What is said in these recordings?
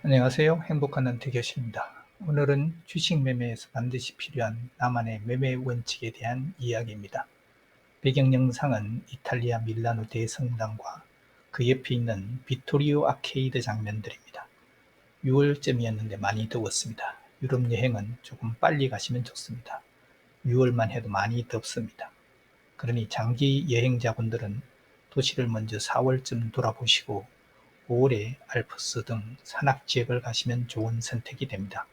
안녕하세요. 행복한 은퇴교실입니다. 오늘은 주식 매매에서 반드시 필요한 나만의 매매 원칙에 대한 이야기입니다. 배경 영상은 이탈리아 밀라노 대성당과 그 옆에 있는 비토리오 아케이드 장면들입니다. 6월쯤이었는데 많이 더웠습니다. 유럽 여행은 조금 빨리 가시면 좋습니다. 6월만 해도 많이 덥습니다. 그러니 장기 여행자분들은 도시를 먼저 4월쯤 돌아보시고 5월에 알프스 등 산악지역을 가시면 좋은 선택이 됩니다.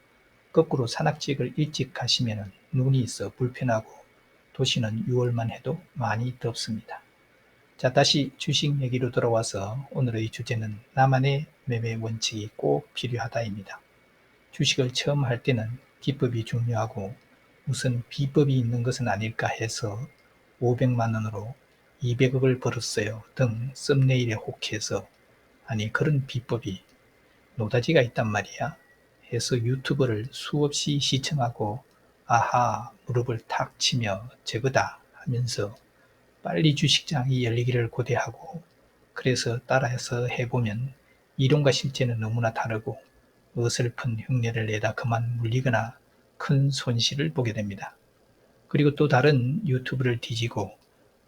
거꾸로 산악지역을 일찍 가시면 눈이 있어 불편하고 도시는 6월만 해도 많이 덥습니다. 자, 다시 주식 얘기로 돌아와서 오늘의 주제는 나만의 매매 원칙이 꼭 필요하다입니다. 주식을 처음 할 때는 기법이 중요하고 무슨 비법이 있는 것은 아닐까 해서 500만 원으로 200억을 벌었어요 등 썸네일에 혹해서 아니 그런 비법이 노다지가 있단 말이야 해서 유튜브를 수없이 시청하고 아하 무릎을 탁 치며 저거다 하면서 빨리 주식장이 열리기를 고대하고 그래서 따라해서 해보면 이론과 실제는 너무나 다르고 어설픈 흉내를 내다 그만 물리거나 큰 손실을 보게 됩니다. 그리고 또 다른 유튜브를 뒤지고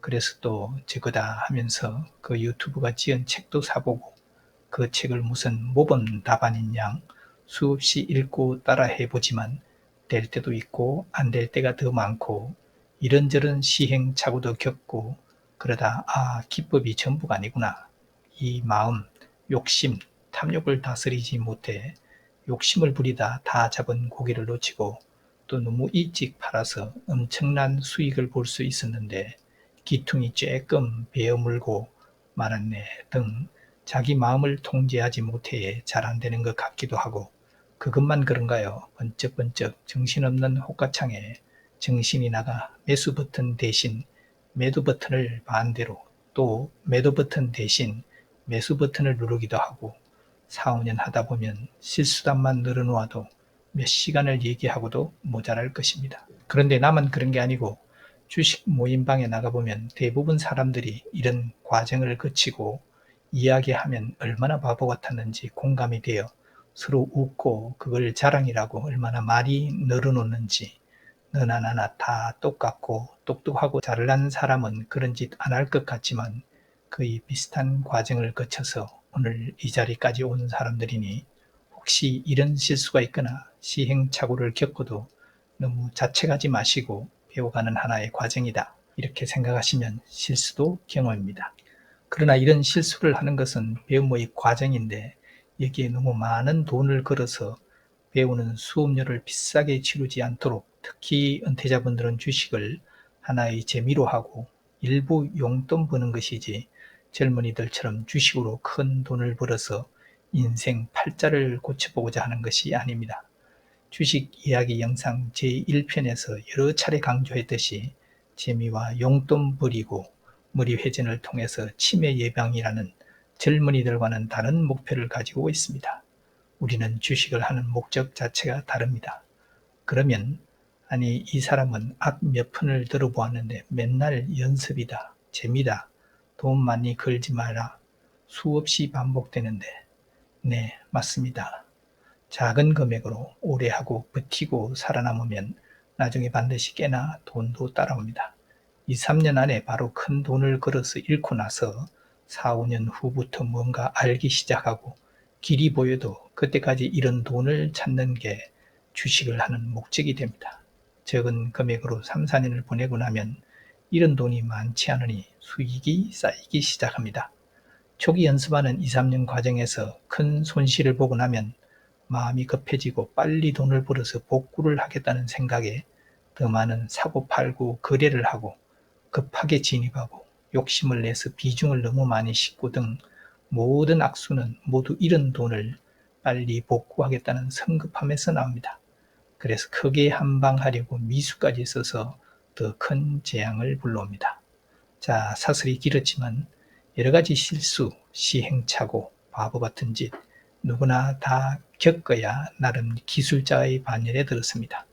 그래서 또 저거다 하면서 그 유튜브가 지은 책도 사보고 그 책을 무슨 모범 답안인 양 수없이 읽고 따라 해보지만 될 때도 있고 안 될 때가 더 많고 이런저런 시행착오도 겪고 그러다 기법이 전부가 아니구나. 이 마음, 욕심, 탐욕을 다스리지 못해 욕심을 부리다 다 잡은 고기를 놓치고 또 너무 일찍 팔아서 엄청난 수익을 볼 수 있었는데 기퉁이 쬐끔 베어물고 말았네 등 자기 마음을 통제하지 못해 잘 안되는 것 같기도 하고 그것만 그런가요? 번쩍번쩍 정신없는 호가창에 정신이 나가 매수 버튼 대신 매도 버튼을 반대로 또 매도 버튼 대신 매수 버튼을 누르기도 하고 4, 5년 하다 보면 실수단만 늘어놓아도 몇 시간을 얘기하고도 모자랄 것입니다. 그런데 나만 그런 게 아니고 주식 모임방에 나가보면 대부분 사람들이 이런 과정을 거치고 이야기하면 얼마나 바보 같았는지 공감이 되어 서로 웃고 그걸 자랑이라고 얼마나 말이 늘어놓는지 너나 나나 다 똑같고 똑똑하고 잘난 사람은 그런 짓 안 할 것 같지만 거의 비슷한 과정을 거쳐서 오늘 이 자리까지 온 사람들이니 혹시 이런 실수가 있거나 시행착오를 겪어도 너무 자책하지 마시고 배워가는 하나의 과정이다. 이렇게 생각하시면 실수도 경험입니다. 그러나 이런 실수를 하는 것은 배움의 과정인데 여기에 너무 많은 돈을 걸어서 배우는 수업료를 비싸게 치르지 않도록 특히 은퇴자분들은 주식을 하나의 재미로 하고 일부 용돈 버는 것이지 젊은이들처럼 주식으로 큰 돈을 벌어서 인생 팔자를 고쳐보고자 하는 것이 아닙니다. 주식 이야기 영상 제1편에서 여러 차례 강조했듯이 재미와 용돈 버리고 머리 회전을 통해서 치매 예방이라는 젊은이들과는 다른 목표를 가지고 있습니다. 우리는 주식을 하는 목적 자체가 다릅니다. 그러면 아니 이 사람은 앞 몇 푼을 들어보았는데 맨날 연습이다, 재미다, 돈 많이 걸지 마라 수없이 반복되는데 네 맞습니다. 작은 금액으로 오래 하고 버티고 살아남으면 나중에 반드시 꽤나 돈도 따라옵니다. 2, 3년 안에 바로 큰 돈을 걸어서 잃고 나서 4, 5년 후부터 뭔가 알기 시작하고 길이 보여도 그때까지 잃은 돈을 찾는 게 주식을 하는 목적이 됩니다. 적은 금액으로 3, 4년을 보내고 나면 잃은 돈이 많지 않으니 수익이 쌓이기 시작합니다. 초기 연습하는 2, 3년 과정에서 큰 손실을 보고 나면 마음이 급해지고 빨리 돈을 벌어서 복구를 하겠다는 생각에 더 많은 사고 팔고 거래를 하고 급하게 진입하고 욕심을 내서 비중을 너무 많이 싣고 등 모든 악수는 모두 잃은 돈을 빨리 복구하겠다는 성급함에서 나옵니다. 그래서 크게 한방하려고 미수까지 써서 더 큰 재앙을 불러옵니다. 자, 사설이 길었지만 여러가지 실수, 시행착오, 바보 같은 짓 누구나 다 겪어야 나름 기술자의 반열에 들었습니다.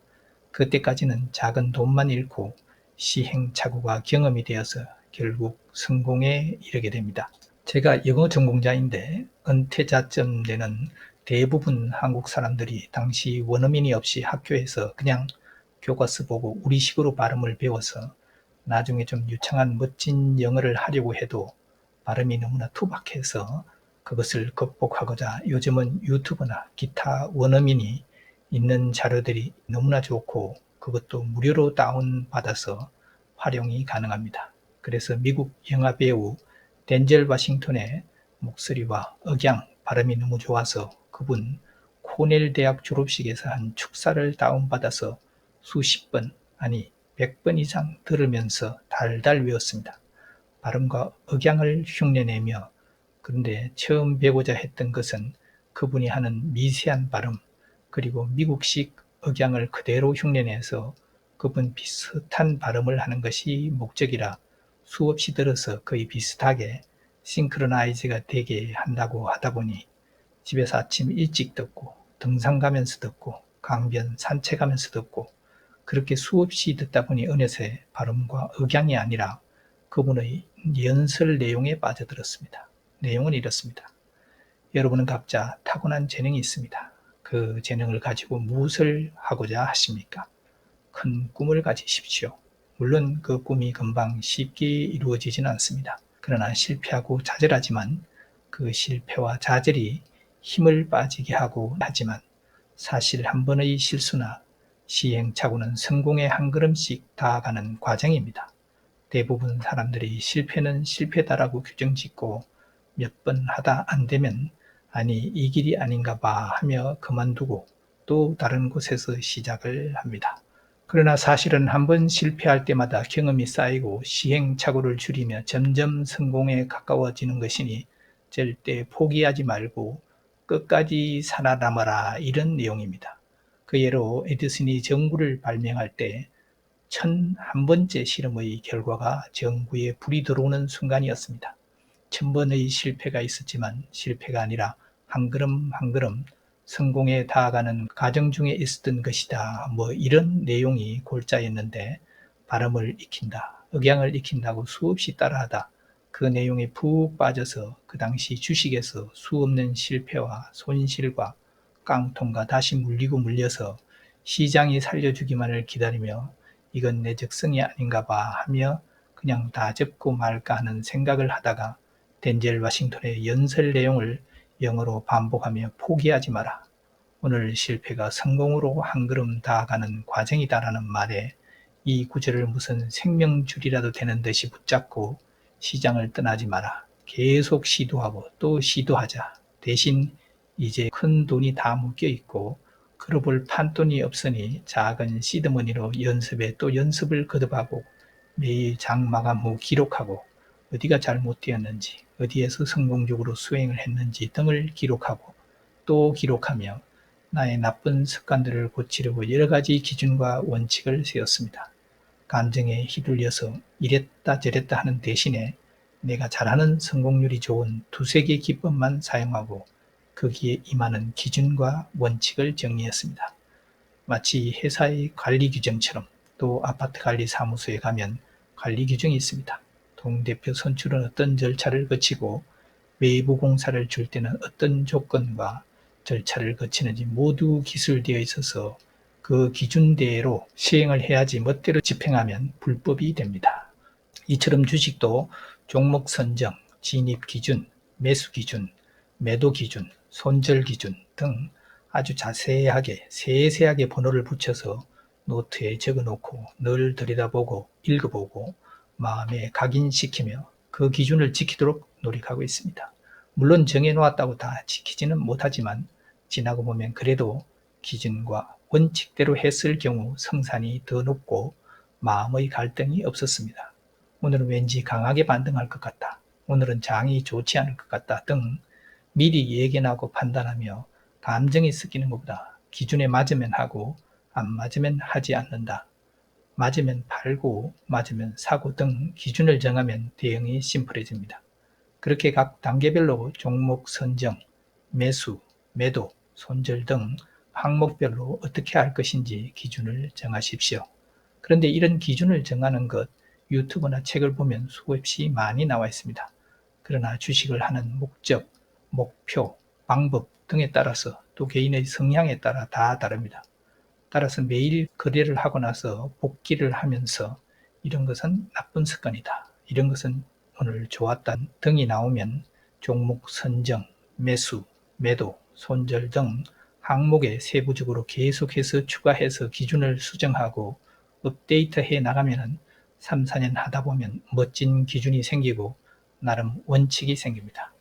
그때까지는 작은 돈만 잃고 시행착오가 경험이 되어서 결국 성공에 이르게 됩니다. 제가 영어 전공자인데 은퇴자쯤 되는 대부분 한국 사람들이 당시 원어민이 없이 학교에서 그냥 교과서 보고 우리식으로 발음을 배워서 나중에 좀 유창한 멋진 영어를 하려고 해도 발음이 너무나 투박해서 그것을 극복하고자 요즘은 유튜브나 기타 원어민이 있는 자료들이 너무나 좋고 그것도 무료로 다운받아서 활용이 가능합니다. 그래서 미국 영화배우 덴젤 워싱턴의 목소리와 억양, 발음이 너무 좋아서 그분 코넬 대학 졸업식에서 한 축사를 다운받아서 수십 번, 아니 100번 이상 들으면서 달달 외웠습니다. 발음과 억양을 흉내내며 그런데 처음 배우고자 했던 것은 그분이 하는 미세한 발음 그리고 미국식 억양을 그대로 흉내내서 그분 비슷한 발음을 하는 것이 목적이라 수없이 들어서 거의 비슷하게 싱크로나이즈가 되게 한다고 하다 보니 집에서 아침 일찍 듣고 등산 가면서 듣고 강변 산책하면서 듣고 그렇게 수없이 듣다 보니 어느새 발음과 억양이 아니라 그분의 연설 내용에 빠져들었습니다. 내용은 이렇습니다. 여러분은 각자 타고난 재능이 있습니다. 그 재능을 가지고 무엇을 하고자 하십니까? 큰 꿈을 가지십시오. 물론 그 꿈이 금방 쉽게 이루어지지는 않습니다. 그러나 실패하고 좌절하지만 그 실패와 좌절이 힘을 빠지게 하고 하지만 사실 한 번의 실수나 시행착오는 성공의 한 걸음씩 다가가는 과정입니다. 대부분 사람들이 실패는 실패다라고 규정짓고 몇 번 하다 안 되면 아니 이 길이 아닌가 봐 하며 그만두고 또 다른 곳에서 시작을 합니다. 그러나 사실은 한 번 실패할 때마다 경험이 쌓이고 시행착오를 줄이며 점점 성공에 가까워지는 것이니 절대 포기하지 말고 끝까지 살아남아라 이런 내용입니다. 그 예로 에디슨이 전구를 발명할 때 1001번째 실험의 결과가 전구에 불이 들어오는 순간이었습니다. 1000번의 실패가 있었지만 실패가 아니라 한 걸음 한 걸음 성공에 다가가는 과정 중에 있었던 것이다. 뭐 이런 내용이 골자였는데 발음을 익힌다, 억양을 익힌다고 수없이 따라하다 그 내용에 푹 빠져서 그 당시 주식에서 수없는 실패와 손실과 깡통과 다시 물리고 물려서 시장이 살려주기만을 기다리며 이건 내 적성이 아닌가 봐 하며 그냥 다 접고 말까 하는 생각을 하다가 덴젤 워싱턴의 연설 내용을 영어로 반복하며 포기하지 마라. 오늘 실패가 성공으로 한 걸음 다가가는 과정이다라는 말에 이 구절을 무슨 생명줄이라도 되는 듯이 붙잡고 시장을 떠나지 마라. 계속 시도하고 또 시도하자. 대신 이제 큰 돈이 다 묶여 있고 걸어볼 판돈이 없으니 작은 시드머니로 연습에 또 연습을 거듭하고 매일 장 마감 후 기록하고 어디가 잘못되었는지 어디에서 성공적으로 수행을 했는지 등을 기록하고 또 기록하며 나의 나쁜 습관들을 고치려고 여러 가지 기준과 원칙을 세웠습니다. 감정에 휘둘려서 이랬다 저랬다 하는 대신에 내가 잘하는 성공률이 좋은 두세 개 기법만 사용하고 거기에 임하는 기준과 원칙을 정리했습니다. 마치 회사의 관리 규정처럼 또 아파트 관리 사무소에 가면 관리 규정이 있습니다. 동대표 선출은 어떤 절차를 거치고 외부 공사를 줄 때는 어떤 조건과 절차를 거치는지 모두 기술되어 있어서 그 기준대로 시행을 해야지 멋대로 집행하면 불법이 됩니다. 이처럼 주식도 종목 선정, 진입 기준, 매수 기준, 매도 기준, 손절 기준 등 아주 자세하게 세세하게 번호를 붙여서 노트에 적어놓고 늘 들여다보고 읽어보고 마음에 각인시키며 그 기준을 지키도록 노력하고 있습니다. 물론 정해놓았다고 다 지키지는 못하지만 지나고 보면 그래도 기준과 원칙대로 했을 경우 성산이 더 높고 마음의 갈등이 없었습니다. 오늘은 왠지 강하게 반등할 것 같다. 오늘은 장이 좋지 않을 것 같다 등 미리 예견하고 판단하며 감정이 섞이는 것보다 기준에 맞으면 하고 안 맞으면 하지 않는다. 맞으면 팔고 맞으면 사고 등 기준을 정하면 대응이 심플해집니다. 그렇게 각 단계별로 종목 선정, 매수, 매도, 손절 등 항목별로 어떻게 할 것인지 기준을 정하십시오. 그런데 이런 기준을 정하는 것 유튜브나 책을 보면 수없이 많이 나와 있습니다. 그러나 주식을 하는 목적, 목표, 방법, 등에 따라서 또 개인의 성향에 따라 다 다릅니다. 따라서 매일 거래를 하고 나서 복기를 하면서 이런 것은 나쁜 습관이다, 이런 것은 오늘 좋았다 등이 나오면 종목 선정, 매수, 매도, 손절 등 항목에 세부적으로 계속해서 추가해서 기준을 수정하고 업데이트 해 나가면 3, 4년 하다 보면 멋진 기준이 생기고 나름 원칙이 생깁니다.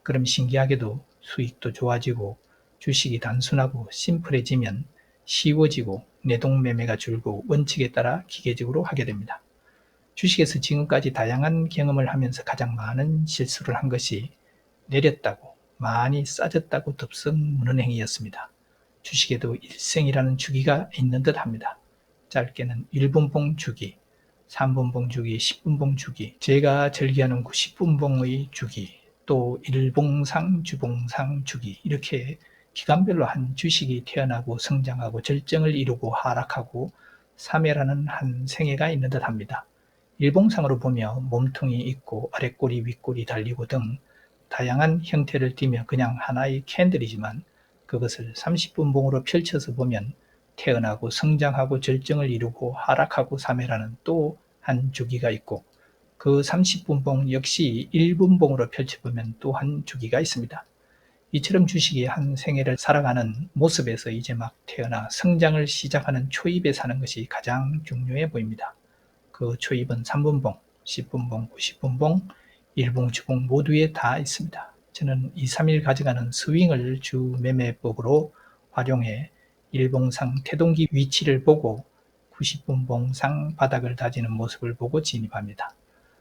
그럼 신기하게도 수익도 좋아지고 주식이 단순하고 심플해지면 쉬워지고 내동매매가 줄고 원칙에 따라 기계적으로 하게 됩니다. 주식에서 지금까지 다양한 경험을 하면서 가장 많은 실수를 한 것이 내렸다고 많이 싸졌다고 덥석 무는 행위였습니다. 주식에도 일생이라는 주기가 있는 듯 합니다. 짧게는 1분봉 주기, 3분봉 주기, 10분봉 주기, 제가 즐겨하는 90분봉의 주기, 또 일봉상, 주봉상 주기, 이렇게 기간별로 한 주식이 태어나고 성장하고 절정을 이루고 하락하고 사매라는 한 생애가 있는 듯 합니다. 일봉상으로 보며 몸통이 있고 아랫꼬리 윗꼬리 달리고 등 다양한 형태를 띠며 그냥 하나의 캔들이지만 그것을 30분봉으로 펼쳐서 보면 태어나고 성장하고 절정을 이루고 하락하고 사매라는 또 한 주기가 있고, 그 30분봉 역시 1분봉으로 펼쳐보면 또 한 주기가 있습니다. 이처럼 주식이 한 생애를 살아가는 모습에서 이제 막 태어나 성장을 시작하는 초입에 사는 것이 가장 중요해 보입니다. 그 초입은 3분봉, 10분봉, 90분봉, 일봉, 주봉 모두에 다 있습니다. 저는 2, 3일 가져가는 스윙을 주 매매법으로 활용해 일봉상 태동기 위치를 보고 90분봉상 바닥을 다지는 모습을 보고 진입합니다.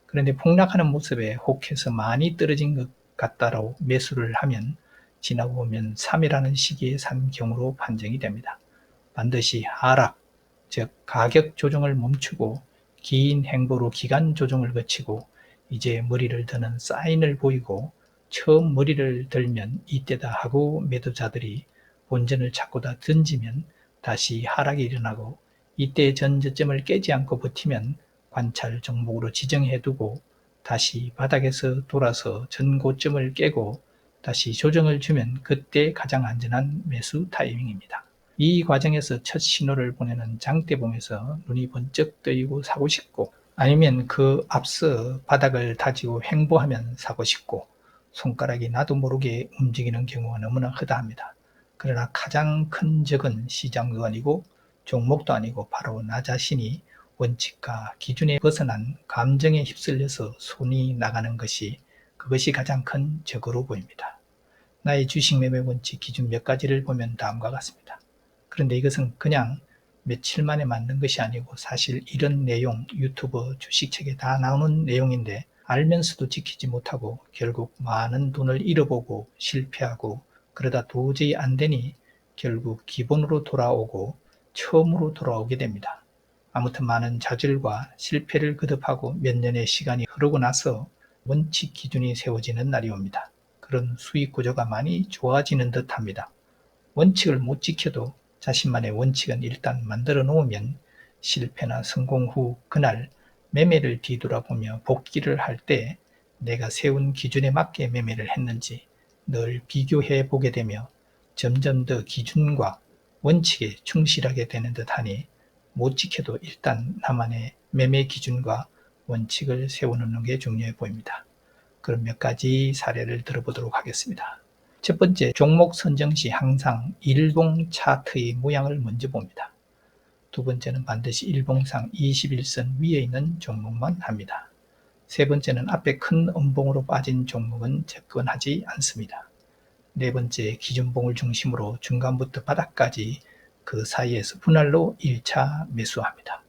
그런데 폭락하는 모습에 혹해서 많이 떨어진 것 같다로 매수를 하면 지나고 보면 3이라는 시기에 산 경우로 판정이 됩니다. 반드시 하락, 즉 가격 조정을 멈추고 긴 행보로 기간 조정을 거치고 이제 머리를 드는 사인을 보이고 처음 머리를 들면 이때다 하고 매도자들이 본전을 찾고 다 던지면 다시 하락이 일어나고 이때 전저점을 깨지 않고 버티면 관찰 종목으로 지정해 두고 다시 바닥에서 돌아서 전고점을 깨고 다시 조정을 주면 그때 가장 안전한 매수 타이밍입니다. 이 과정에서 첫 신호를 보내는 장대봉에서 눈이 번쩍 뜨이고 사고 싶고, 아니면 그 앞서 바닥을 다지고 횡보하면 사고 싶고, 손가락이 나도 모르게 움직이는 경우가 너무나 흔합니다. 그러나 가장 큰 적은 시장도 아니고 종목도 아니고 바로 나 자신이 원칙과 기준에 벗어난 감정에 휩쓸려서 손이 나가는 것이, 그것이 가장 큰 적으로 보입니다. 나의 주식 매매 원칙 기준 몇 가지를 보면 다음과 같습니다. 그런데 이것은 그냥 며칠 만에 만든 것이 아니고 사실 이런 내용 유튜브 주식책에 다 나오는 내용인데 알면서도 지키지 못하고 결국 많은 돈을 잃어보고 실패하고 그러다 도저히 안 되니 결국 기본으로 돌아오고 처음으로 돌아오게 됩니다. 아무튼 많은 좌절과 실패를 거듭하고 몇 년의 시간이 흐르고 나서 원칙 기준이 세워지는 날이 옵니다. 그런 수익 구조가 많이 좋아지는 듯 합니다. 원칙을 못 지켜도 자신만의 원칙은 일단 만들어 놓으면 실패나 성공 후 그날 매매를 뒤돌아보며 복귀를 할 때 내가 세운 기준에 맞게 매매를 했는지 늘 비교해 보게 되며 점점 더 기준과 원칙에 충실하게 되는 듯 하니, 못 지켜도 일단 나만의 매매 기준과 원칙을 세워놓는 게 중요해 보입니다. 그럼 몇 가지 사례를 들어보도록 하겠습니다. 첫 번째, 종목 선정 시 항상 일봉 차트의 모양을 먼저 봅니다. 두 번째는 반드시 일봉상 21선 위에 있는 종목만 합니다. 세 번째는 앞에 큰 음봉으로 빠진 종목은 접근하지 않습니다. 네 번째, 기준봉을 중심으로 중간부터 바닥까지 그 사이에서 분할로 1차 매수합니다.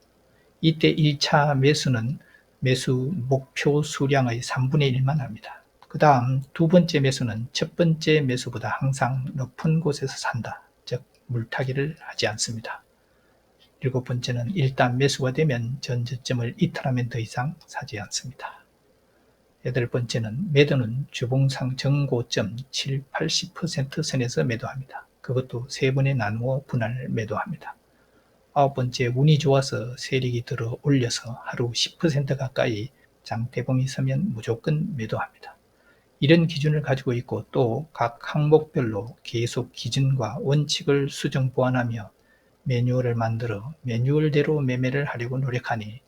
이때 1차 매수는 매수 목표 수량의 3분의 1만 합니다. 그 다음 두 번째 매수는 첫 번째 매수보다 항상 높은 곳에서 산다, 즉 물타기를 하지 않습니다. 일곱 번째는 일단 매수가 되면 전저점을 이탈하면 더 이상 사지 않습니다. 여덟 번째는 매도는 주봉상 정고점 7, 80% 선에서 매도합니다. 그것도 세 번에 나누어 분할 매도합니다. 아홉 번째, 운이 좋아서 세력이 들어 올려서 하루 10% 가까이 장대봉이 서면 무조건 매도합니다. 이런 기준을 가지고 있고 또 각 항목별로 계속 기준과 원칙을 수정 보완하며 매뉴얼을 만들어 매뉴얼대로 매매를 하려고 노력하니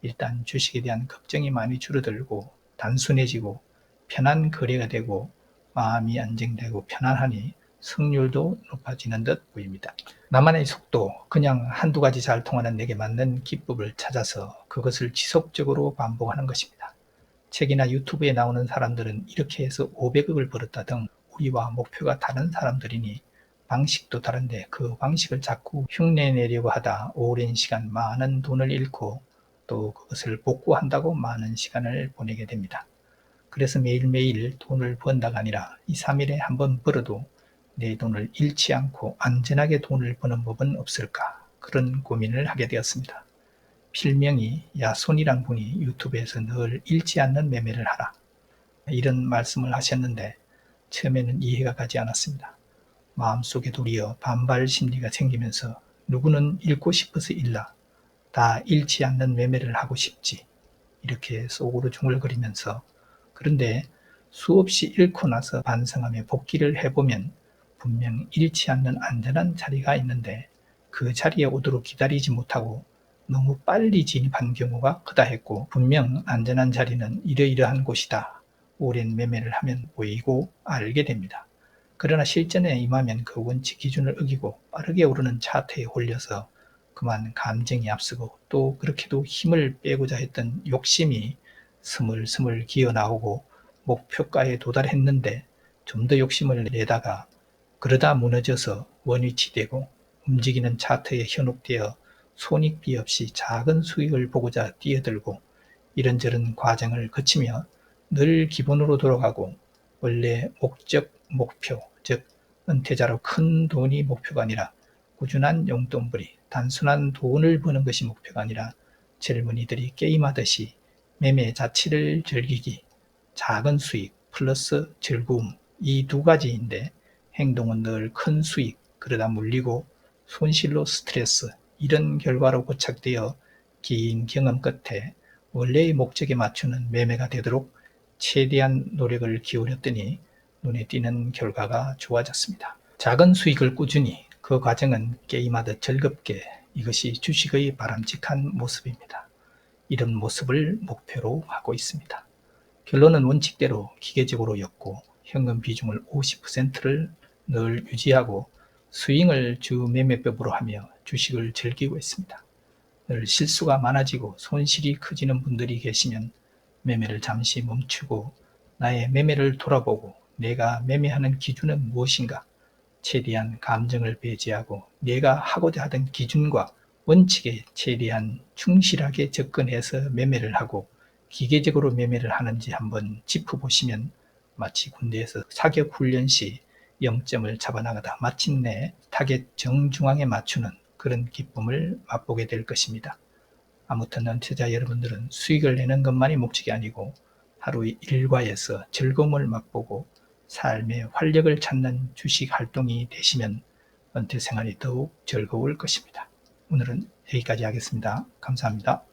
일단 주식에 대한 걱정이 많이 줄어들고 단순해지고 편한 거래가 되고 마음이 안정되고 편안하니 승률도 높아지는 듯 보입니다. 나만의 속도, 그냥 한두 가지 잘 통하는 내게 맞는 기법을 찾아서 그것을 지속적으로 반복하는 것입니다. 책이나 유튜브에 나오는 사람들은 이렇게 해서 500억을 벌었다 등 우리와 목표가 다른 사람들이니 방식도 다른데 그 방식을 자꾸 흉내내려고 하다 오랜 시간 많은 돈을 잃고 또 그것을 복구한다고 많은 시간을 보내게 됩니다. 그래서 매일매일 돈을 번다가 아니라 2, 3일에 한 번 벌어도 내 돈을 잃지 않고 안전하게 돈을 버는 법은 없을까, 그런 고민을 하게 되었습니다. 필명이 야손이란 분이 유튜브에서 늘 잃지 않는 매매를 하라, 이런 말씀을 하셨는데 처음에는 이해가 가지 않았습니다. 마음속에 도리어 반발 심리가 생기면서 누구는 잃고 싶어서 잃라, 다 잃지 않는 매매를 하고 싶지, 이렇게 속으로 중얼거리면서, 그런데 수없이 잃고 나서 반성하며 복귀를 해보면 분명 잃지 않는 안전한 자리가 있는데 그 자리에 오도록 기다리지 못하고 너무 빨리 진입한 경우가 크다 했고, 분명 안전한 자리는 이러이러한 곳이다, 오랜 매매를 하면 보이고 알게 됩니다. 그러나 실전에 임하면 그 원칙 기준을 어기고 빠르게 오르는 차트에 홀려서 그만 감정이 앞서고 또 그렇게도 힘을 빼고자 했던 욕심이 스물스물 기어나오고 목표가에 도달했는데 좀 더 욕심을 내다가 그러다 무너져서 원위치되고 움직이는 차트에 현혹되어 손익비 없이 작은 수익을 보고자 뛰어들고 이런저런 과정을 거치며 늘 기본으로 돌아가고 원래 목적, 목표, 즉 은퇴자로 큰 돈이 목표가 아니라 꾸준한 용돈벌이, 단순한 돈을 버는 것이 목표가 아니라 젊은이들이 게임하듯이 매매 자체를 즐기기, 작은 수익 플러스 즐거움, 이 두 가지인데 행동은 늘 큰 수익, 그러다 물리고 손실로 스트레스, 이런 결과로 고착되어 긴 경험 끝에 원래의 목적에 맞추는 매매가 되도록 최대한 노력을 기울였더니 눈에 띄는 결과가 좋아졌습니다. 작은 수익을 꾸준히, 그 과정은 게임하듯 즐겁게, 이것이 주식의 바람직한 모습입니다. 이런 모습을 목표로 하고 있습니다. 결론은 원칙대로 기계적으로였고 현금 비중을 50%를 늘 유지하고 스윙을 주 매매법으로 하며 주식을 즐기고 있습니다. 늘 실수가 많아지고 손실이 커지는 분들이 계시면 매매를 잠시 멈추고 나의 매매를 돌아보고 내가 매매하는 기준은 무엇인가, 최대한 감정을 배제하고 내가 하고자 하던 기준과 원칙에 최대한 충실하게 접근해서 매매를 하고 기계적으로 매매를 하는지 한번 짚어보시면 마치 군대에서 사격 훈련 시 0점을 잡아나가다 마침내 타겟 정중앙에 맞추는 그런 기쁨을 맛보게 될 것입니다. 아무튼 은퇴자 여러분들은 수익을 내는 것만이 목적이 아니고 하루의 일과에서 즐거움을 맛보고 삶의 활력을 찾는 주식 활동이 되시면 은퇴 생활이 더욱 즐거울 것입니다. 오늘은 여기까지 하겠습니다. 감사합니다.